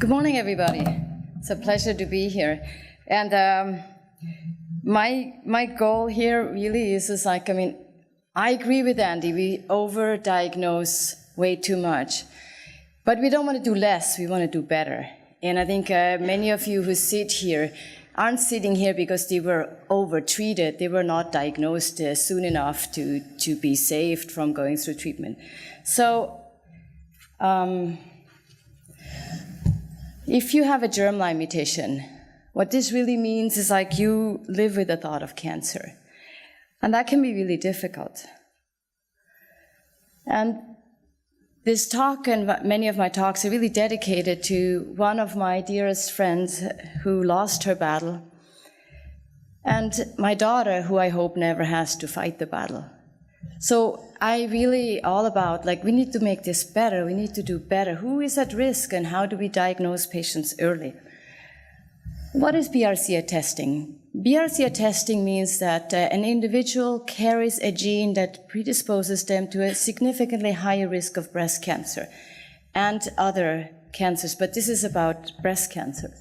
Good morning, everybody. It's a pleasure to be here. And my goal here really is like, I agree with Andy. We overdiagnose way too much. But we don't want to do less. We want to do better. And I think many of you who sit here aren't sitting here because they were overtreated. They were not diagnosed soon enough to be saved from going through treatment. So if you have a germline mutation, what this really means is like you live with the thought of cancer. And that can be really difficult. And this talk and many of my talks are really dedicated to one of my dearest friends who lost her battle, and my daughter, who I hope never has to fight the battle. So I really all about, like, we need to make this better, we need to do better. Who is at risk and how do we diagnose patients early? What is BRCA testing? BRCA testing means that an individual carries a gene that predisposes them to a significantly higher risk of breast cancer and other cancers, but this is about breast cancer.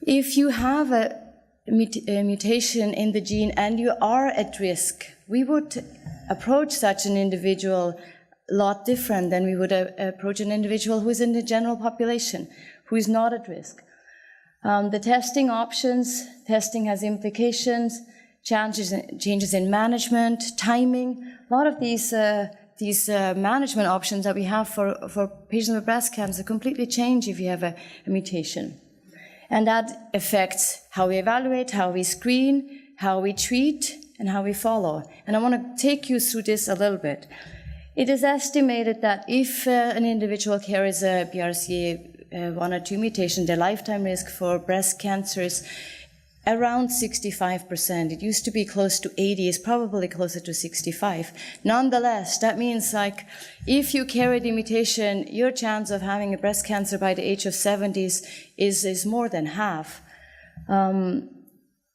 If you have a mutation in the gene and you are at risk, we would approach such an individual a lot different than we would approach an individual who is in the general population, who is not at risk. The testing options, testing has implications, changes in management, timing. A lot of these management options that we have for patients with breast cancer completely change if you have a mutation. And that affects how we evaluate, how we screen, how we treat, and how we follow. And I want to take you through this a little bit. It is estimated that if an individual carries a BRCA 1 or 2 mutation, their lifetime risk for breast cancer is around 65%. It used to be close to 80, it's probably closer to 65. Nonetheless, that means like if you carry the mutation, your chance of having a breast cancer by the age of 70 is more than half.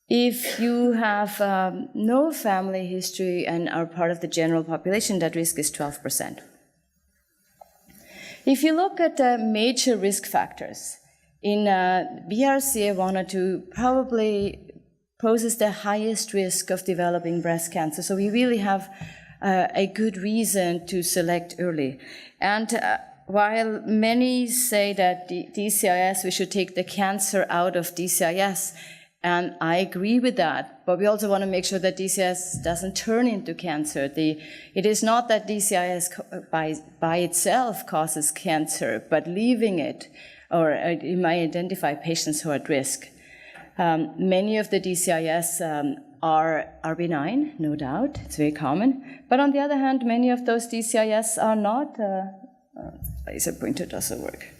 If you have no family history and are part of the general population, that risk is 12%. If you look at the major risk factors, in BRCA 1 or 2 probably poses the highest risk of developing breast cancer. So we really have a good reason to select early. And while many say that DCIS, we should take the cancer out of DCIS, and I agree with that, but we also want to make sure that DCIS doesn't turn into cancer. It is not that DCIS by itself causes cancer, but leaving it, or it might identify patients who are at risk. Many of the DCIS are benign, no doubt, it's very common. But on the other hand, many of those DCIS are not. Laser pointer doesn't work.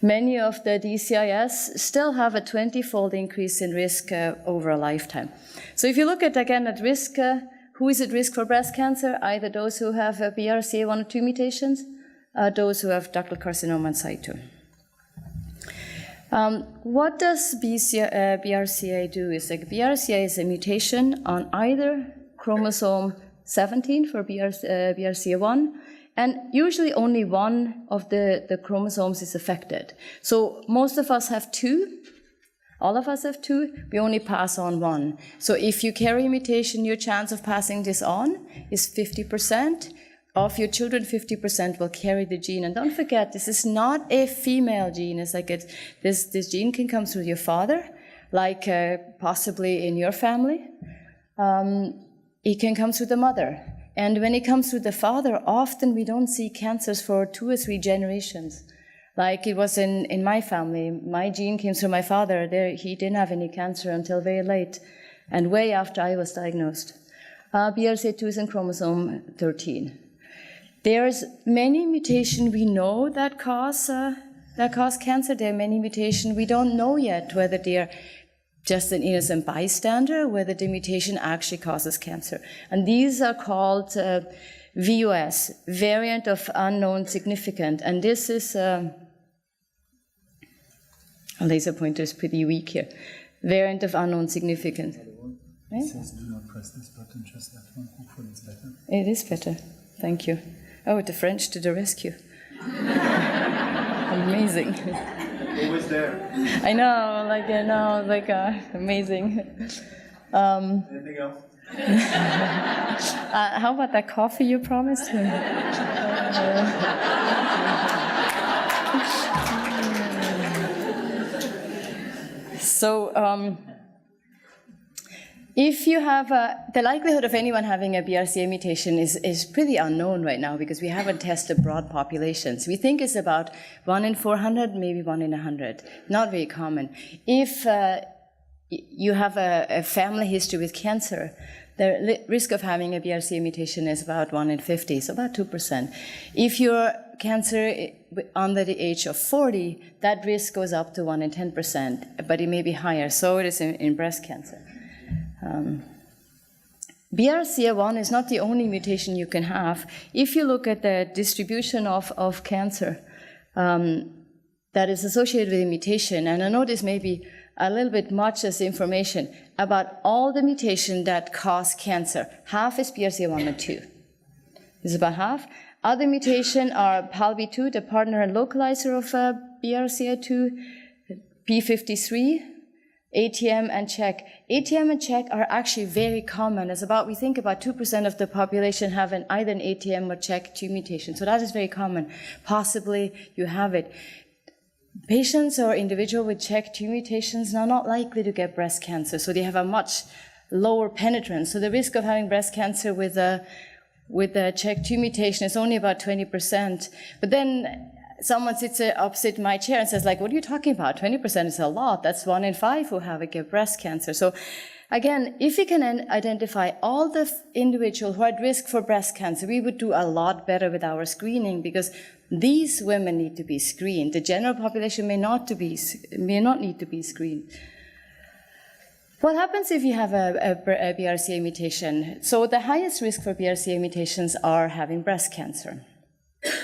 Many of the DCIS still have a 20-fold increase in risk over a lifetime. So if you look at, again, at risk, who is at risk for breast cancer? Either those who have BRCA 1 or 2 mutations, those who have ductal carcinoma in situ. What does BRCA do? Is like BRCA is a mutation on either chromosome 17 for BRCA1, and usually only one of the chromosomes is affected. So most of us have 2. All of us have 2. We only pass on 1. So if you carry a mutation, your chance of passing this on is 50%. Of your children, 50% will carry the gene. And don't forget, this is not a female gene. It's like this gene can come through your father, like possibly in your family. It can come through the mother. And when it comes through the father, often we don't see cancers for 2 or 3 generations. Like it was in my family. My gene came through my father. He didn't have any cancer until very late, and way after I was diagnosed. BRCA2 is in chromosome 13. There's many mutations we know that cause cancer. There are many mutations we don't know yet whether they're just an innocent bystander, whether the mutation actually causes cancer. And these are called VUS, variant of unknown significance. And this is, a laser pointer is pretty weak here, variant of unknown significance. Right? It says do not press this button, just that one. Hopefully it's better. It is better, thank you. Oh, the French to the rescue. Amazing. Always there. I know, amazing. Anything else? How about that coffee you promised? So, if you have the likelihood of anyone having a BRCA mutation is pretty unknown right now because we haven't tested broad populations. We think it's about 1 in 400, maybe 1 in 100. Not very common. If you have a family history with cancer, the risk of having a BRCA mutation is about 1 in 50, so about 2%. If your cancer under the age of 40, that risk goes up to 1 in 10%, but it may be higher. So it is in breast cancer. BRCA1 is not the only mutation you can have. If you look at the distribution of cancer that is associated with a mutation, and I know this may be a little bit much as information, about all the mutations that cause cancer, half is BRCA1 and 2. This is about half. Other mutations are PALB2, the partner and localizer of BRCA2, P53, ATM and CHEK. ATM and CHEK are actually very common. We think about 2% of the population have either an ATM or CHEK2 mutation. So that is very common. Possibly you have it. Patients or individuals with CHEK2 mutations are not likely to get breast cancer, so they have a much lower penetrance. So the risk of having breast cancer with a CHEK2 mutation is only about 20%. But then someone sits opposite my chair and says, what are you talking about? 20% is a lot. That's 1 in 5 who get breast cancer. So again, if we can identify all the individuals who are at risk for breast cancer, we would do a lot better with our screening because these women need to be screened. The general population may not need to be screened. What happens if you have a BRCA mutation? So the highest risk for BRCA mutations are having breast cancer.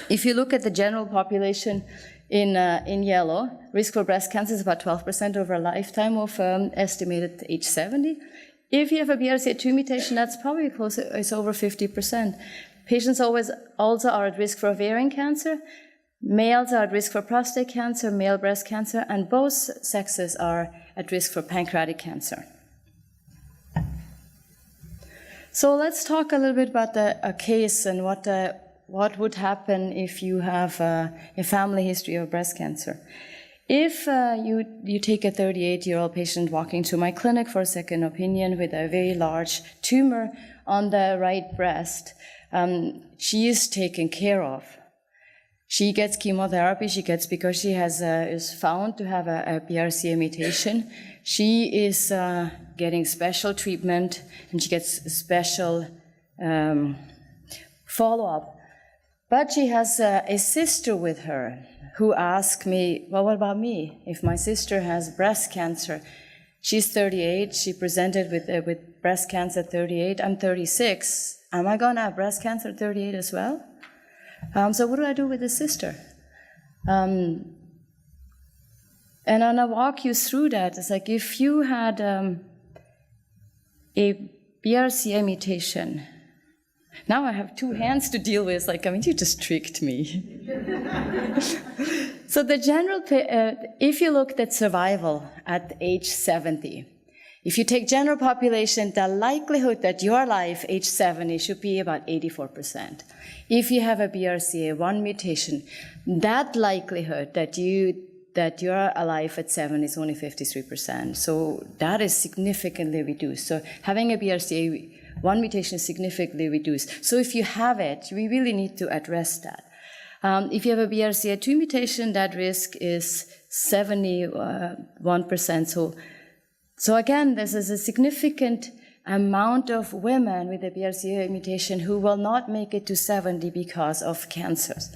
If you look at the general population in yellow, risk for breast cancer is about 12% over a lifetime of estimated age 70. If you have a BRCA2 mutation, that's probably closer, it's over 50%. Patients also are at risk for ovarian cancer. Males are at risk for prostate cancer, male breast cancer, and both sexes are at risk for pancreatic cancer. So let's talk a little bit about a case and what would happen if you have a family history of breast cancer. If you take a 38-year-old patient walking to my clinic for a second opinion with a very large tumor on the right breast, she is taken care of. She gets chemotherapy. Because she is found to have a BRCA mutation. She is getting special treatment, and she gets special follow-up. But she has a sister with her who asked me, well, what about me? If my sister has breast cancer, she's 38, she presented with breast cancer at 38, I'm 36. Am I going to have breast cancer at 38 as well? So what do I do with the sister? And I'm going to walk you through that. It's like if you had a BRCA mutation. Now I have two hands to deal with. You just tricked me. So the general, if you looked at survival at age 70, if you take general population, the likelihood that you're alive age 70 should be about 84%. If you have a BRCA1 mutation, that likelihood that you're alive at 7 is only 53%. So that is significantly reduced. So having a BRCA1 mutation is significantly reduced. So if you have it, we really need to address that. If you have a BRCA2 mutation, that risk is 71%. So again, this is a significant amount of women with a BRCA mutation who will not make it to 70 because of cancers.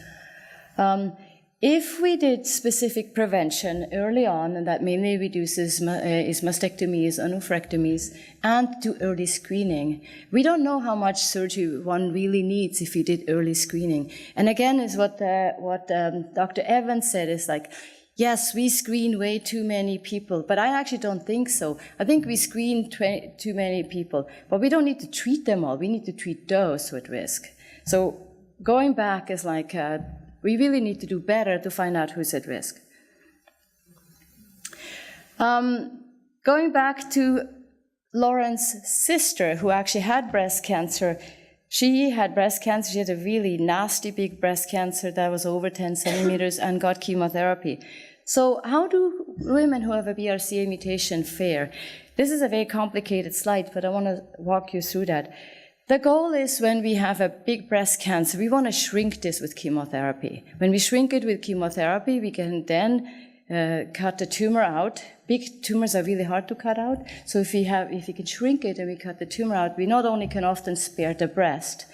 If we did specific prevention early on, and that mainly reduces is mastectomies, oophorectomies, and to early screening, we don't know how much surgery one really needs if you did early screening. And again, is what Dr. Evans said is yes, we screen way too many people, but I actually don't think so. I think we screen too many people, but we don't need to treat them all. We need to treat those with risk. So going back is We really need to do better to find out who's at risk. Going back to Lauren's sister, who actually had breast cancer, she had breast cancer. She had a really nasty big breast cancer that was over 10 centimeters and got chemotherapy. So how do women who have a BRCA mutation fare? This is a very complicated slide, but I want to walk you through that. The goal is when we have a big breast cancer, we want to shrink this with chemotherapy. When we shrink it with chemotherapy, we can then cut the tumor out. Big tumors are really hard to cut out. So if we can shrink it and we cut the tumor out, we not only can often spare the breast,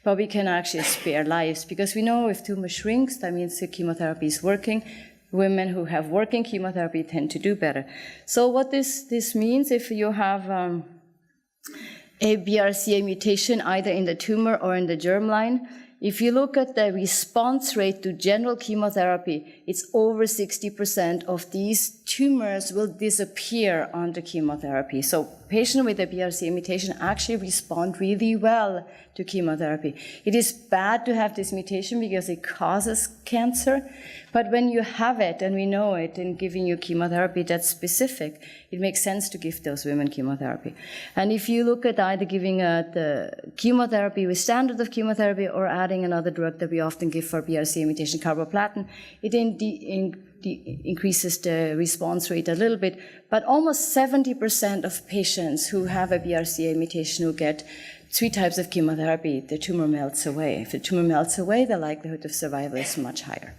but we can actually spare lives. Because we know if tumor shrinks, that means the chemotherapy is working. Women who have working chemotherapy tend to do better. So what this means, if you have a BRCA mutation either in the tumor or in the germline, if you look at the response rate to general chemotherapy, it's over 60% of these tumors will disappear under chemotherapy. So patients with a BRCA mutation actually respond really well to chemotherapy. It is bad to have this mutation because it causes cancer, but when you have it and we know it and giving you chemotherapy that's specific, it makes sense to give those women chemotherapy. And if you look at either giving the chemotherapy with standard of chemotherapy or adding another drug that we often give for BRCA mutation, carboplatin, it increases the response rate a little bit, but almost 70% of patients who have a BRCA mutation who get 3 types of chemotherapy, the tumor melts away. If the tumor melts away, the likelihood of survival is much higher.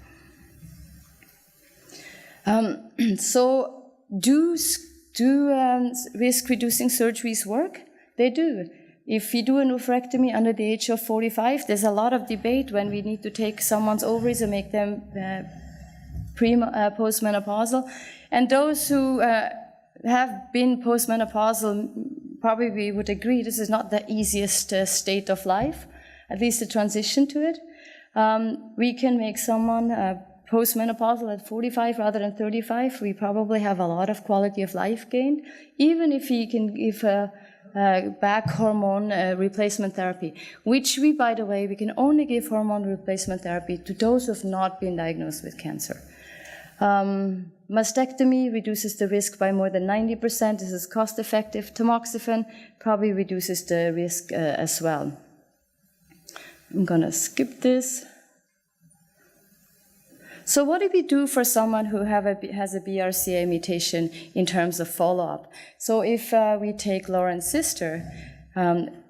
So do risk-reducing surgeries work? They do. If you do an oophorectomy under the age of 45, there's a lot of debate when we need to take someone's ovaries and make them postmenopausal. And those who have been postmenopausal probably would agree this is not the easiest state of life, at least the transition to it. We can make someone postmenopausal at 45 rather than 35. We probably have a lot of quality of life gained, even if we can give back hormone replacement therapy, which we, by the way, we can only give hormone replacement therapy to those who have not been diagnosed with cancer. Mastectomy reduces the risk by more than 90%. This is cost-effective. Tamoxifen probably reduces the risk as well. I'm going to skip this. So what do we do for someone who has a BRCA mutation in terms of follow-up? So if we take Lauren's sister,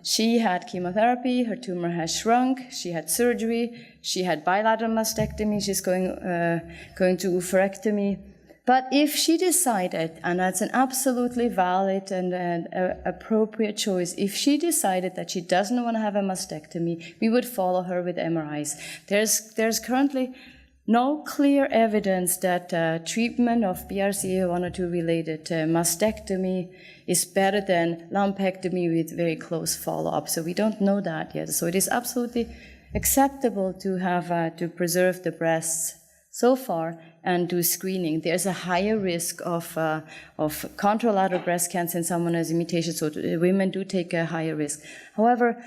she had chemotherapy, her tumor has shrunk, she had surgery, she had bilateral mastectomy, she's going to oophorectomy. But if she decided, and that's an absolutely valid and appropriate choice, if she decided that she doesn't want to have a mastectomy, we would follow her with MRIs. There's currently no clear evidence that treatment of BRCA1 or 2 related mastectomy is better than lumpectomy with very close follow-up. So we don't know that yet. So it is absolutely acceptable to have to preserve the breasts so far and do screening. There's a higher risk of contralateral breast cancer in someone who has a mutation, so women do take a higher risk. However,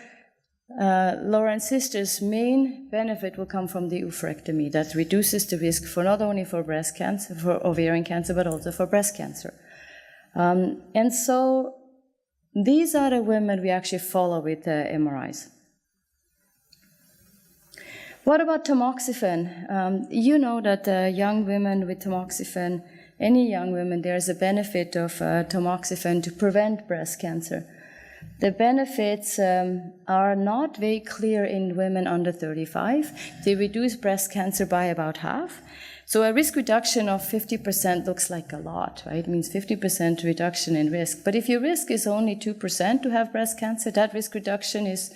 Lauren's sister's main benefit will come from the oophorectomy that reduces the risk for not only for breast cancer, for ovarian cancer, but also for breast cancer. And so these are the women we actually follow with MRIs. What about tamoxifen? You know that young women with tamoxifen, any young women, there's a benefit of tamoxifen to prevent breast cancer. The benefits are not very clear in women under 35. They reduce breast cancer by about half. So a risk reduction of 50% looks like a lot, right? It means 50% reduction in risk. But if your risk is only 2% to have breast cancer, that risk reduction is,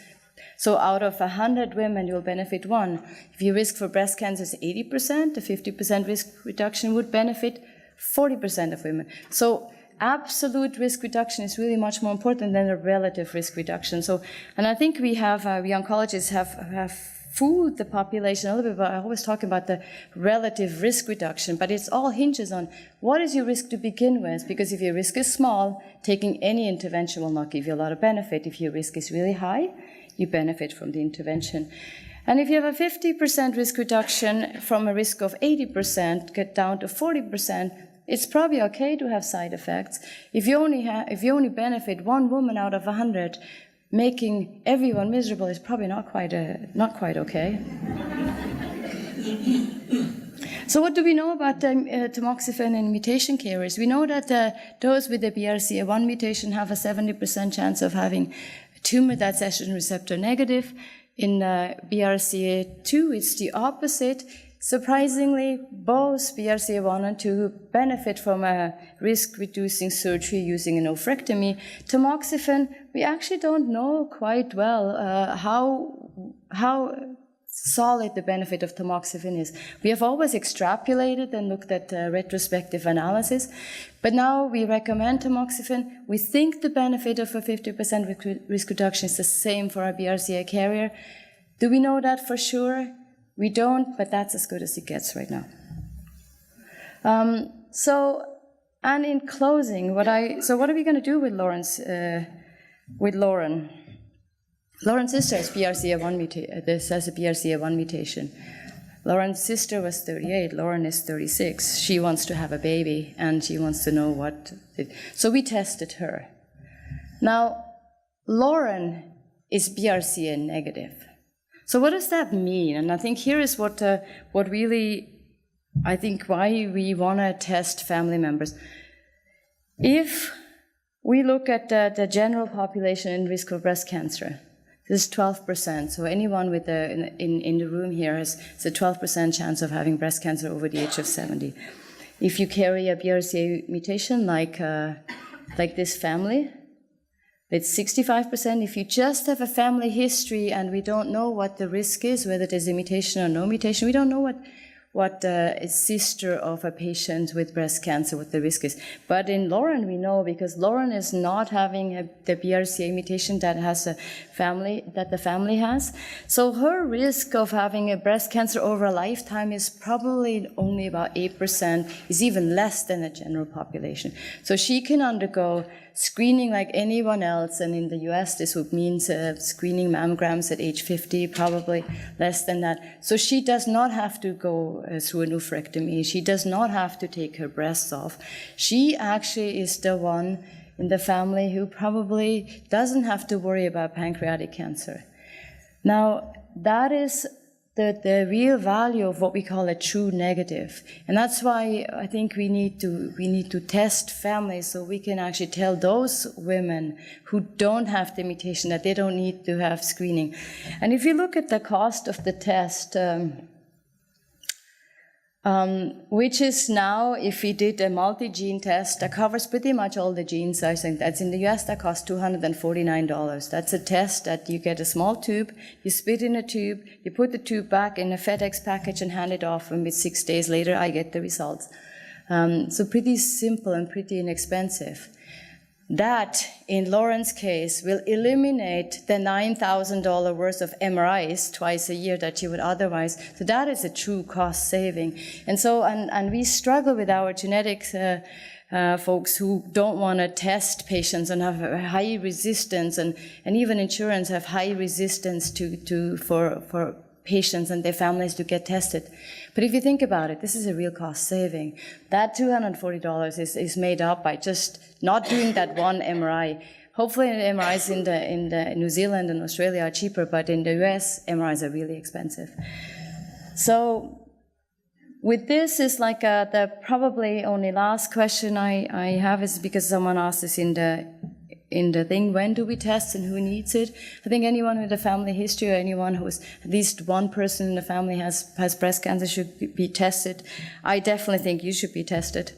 so out of 100 women, you'll benefit 1. If your risk for breast cancer is 80%, the 50% risk reduction would benefit 40% of women. So absolute risk reduction is really much more important than a relative risk reduction. So, and I think we oncologists have fooled the population a little bit, but I always talk about the relative risk reduction, but it's all hinges on what is your risk to begin with, because if your risk is small, taking any intervention will not give you a lot of benefit. If your risk is really high, you benefit from the intervention. And if you have a 50% risk reduction from a risk of 80%, get down to 40%, it's probably okay to have side effects. If you only benefit one woman out of 100, making everyone miserable is probably not quite okay. So what do we know about tamoxifen in mutation carriers? We know that those with the BRCA1 mutation have a 70% chance of having a tumor that's estrogen receptor negative. In BRCA2, it's the opposite. Surprisingly, both BRCA1 and 2 benefit from a risk-reducing surgery using an oophorectomy. Tamoxifen, we actually don't know quite well how solid the benefit of tamoxifen is. We have always extrapolated and looked at retrospective analysis, but now we recommend tamoxifen. We think the benefit of a 50% risk reduction is the same for a BRCA carrier. Do we know that for sure? We don't, but that's as good as it gets right now. And in closing, what are we going to do with Lauren's? With Lauren? Lauren's sister has has a BRCA1 mutation. Lauren's sister was 38. Lauren is 36. She wants to have a baby, and she wants to know what. So we tested her. Now, Lauren is BRCA negative. So what does that mean? And I think here is what really, I think why we want to test family members. If we look at the general population in risk of breast cancer, this is 12%. So anyone with in the room here has a 12% chance of having breast cancer over the age of 70. If you carry a BRCA mutation like this family, it's 65%. If you just have a family history and we don't know what the risk is, whether there's a mutation or no mutation, we don't know what a sister of a patient with breast cancer, what the risk is. But in Lauren, we know because Lauren is not having the BRCA mutation that the family has. So her risk of having a breast cancer over a lifetime is probably only about 8%, is even less than the general population. So she can undergo screening like anyone else, and in the US this would mean screening mammograms at age 50, probably less than that. So she does not have to go through an oophorectomy. She does not have to take her breasts off. She actually is the one in the family who probably doesn't have to worry about pancreatic cancer. Now, that is the real value of what we call a true negative. And that's why I think we need to test families so we can actually tell those women who don't have the mutation that they don't need to have screening. And if you look at the cost of the test, which is now, if we did a multi-gene test that covers pretty much all the genes, I think that's in the US, that costs $249. That's a test that you get a small tube, you spit in a tube, you put the tube back in a FedEx package and hand it off, and 6 days later I get the results. So pretty simple and pretty inexpensive. That, in Lauren's case, will eliminate the $9,000 worth of MRIs twice a year that you would otherwise. So that is a true cost saving. And so, and we struggle with our genetics folks who don't want to test patients and have a high resistance, and even insurance have high resistance for patients and their families to get tested. But if you think about it, this is a real cost saving. That $240 is made up by just not doing that one MRI. Hopefully the MRIs in the New Zealand and Australia are cheaper, but in the US, MRIs are really expensive. So with this is like the probably only last question I have is because someone asked this in the thing, when do we test and who needs it? I think anyone with a family history or anyone who is at least one person in the family has breast cancer should be tested. I definitely think you should be tested.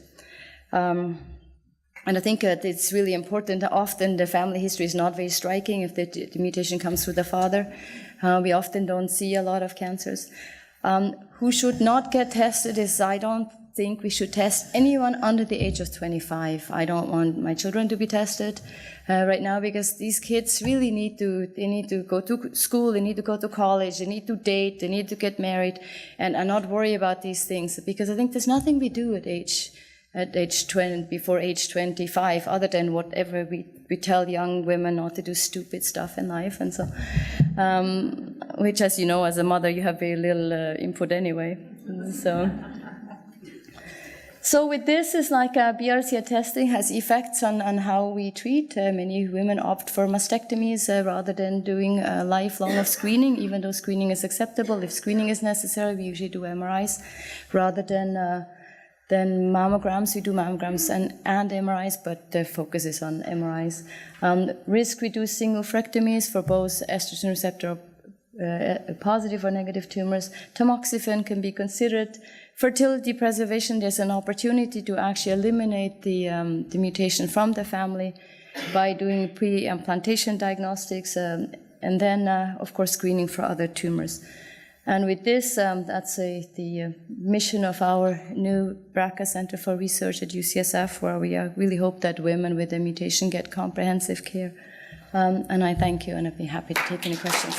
And I think it's really important. Often the family history is not very striking if the mutation comes through the father. We often don't see a lot of cancers. Who should not get tested is, I don't think we should test anyone under the age of 25. I don't want my children to be tested right now because these kids really need to go to school, they need to go to college, they need to date, they need to get married, and not worry about these things, because I think there's nothing we do at age 20, before age 25, other than whatever we tell young women not to do stupid stuff in life. And so which, as you know, as a mother, you have very little input anyway. So with this, it's like BRCA testing has effects on how we treat. Many women opt for mastectomies rather than doing a lifelong of screening, even though screening is acceptable. If screening is necessary, we usually do MRIs rather than mammograms. We do mammograms and MRIs, but the focus is on MRIs. Risk-reducing oophorectomies for both estrogen receptor positive or negative tumors. Tamoxifen can be considered. Fertility preservation, there's an opportunity to actually eliminate the mutation from the family by doing pre-implantation diagnostics and then, of course, screening for other tumors. And with this, that's the mission of our new BRCA Center for Research at UCSF, where we really hope that women with a mutation get comprehensive care. And I thank you, and I'd be happy to take any questions.